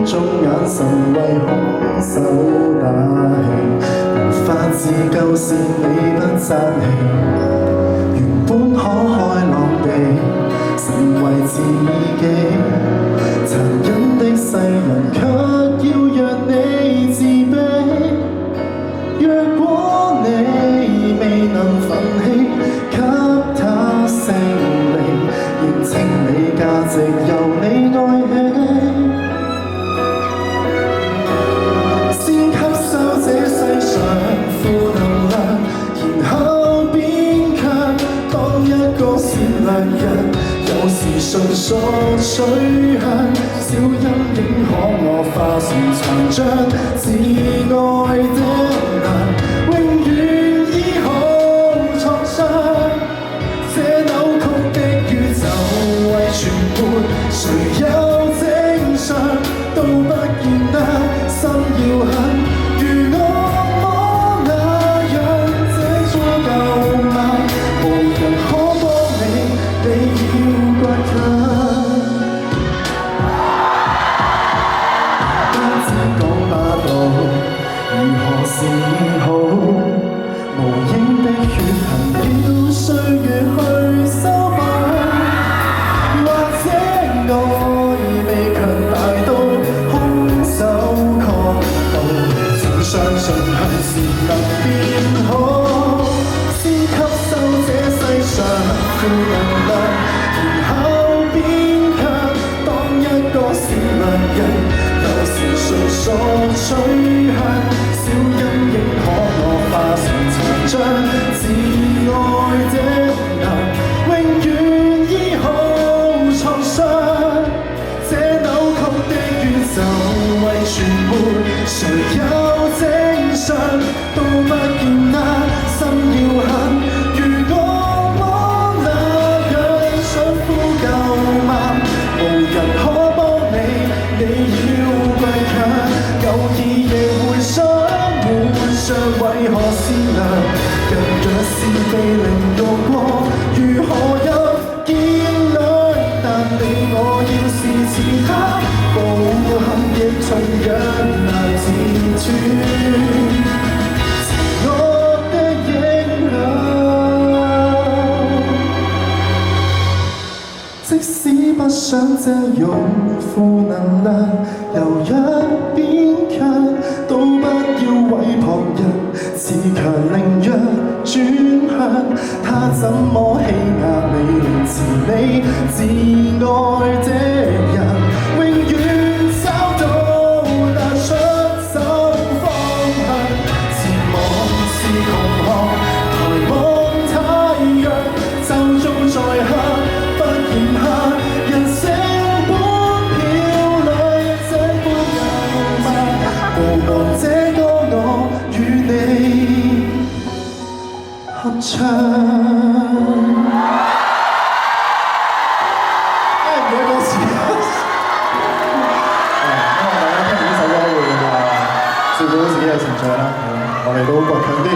種眼神為兇手打氣，無法自救是你不爭氣，原本可開朗地成為自己，殘忍的世人卻要讓你自卑。若果你未能奮起，給他勝利，認清你價值由你愛起，先吸收這世上負能量，然後變強，當一個善良人。有時純屬取向，小陰影可我化成殘障，自愛的難永遠醫好創傷。這扭曲的宇宙為全沒，誰有正常都不見得心要狠，如惡魔那樣這座舊嗎？無人可幫你，你要是好無影的血痕，要歲月去修補，或者愛未強大到空手確到，請相信恨是能變好，先吸收這世上負能量，然後變強，當一個善良人，有時純屬取向。小陰影可我化成殘障，自愛的能永遠醫好創傷。這扭曲的宇宙為全沒，誰有正常都不見得心要狠，如惡魔那樣想呼救嗎？無人可幫你，你要倔強，偶爾亦會想。為何善良？人若是被凌辱過，如何有見諒？但你我要是似他，暴行亦同樣難自斷邪惡的影響。即使不想借用負能量，柔弱變強，都不要毀旁人。自強凌弱轉向，他怎麼欺壓你，凌遲你？自愛的人永遠找到踏出走方向，前望是窮巷，抬望太陽，晝中再黑，不嫌黑，人性般漂亮，這般柔慢，無望這個我與你合唱。唔記得歌詞。希望大家聽完呢首歌會照顧到自己嘅情緒啦，我哋都倔強啲。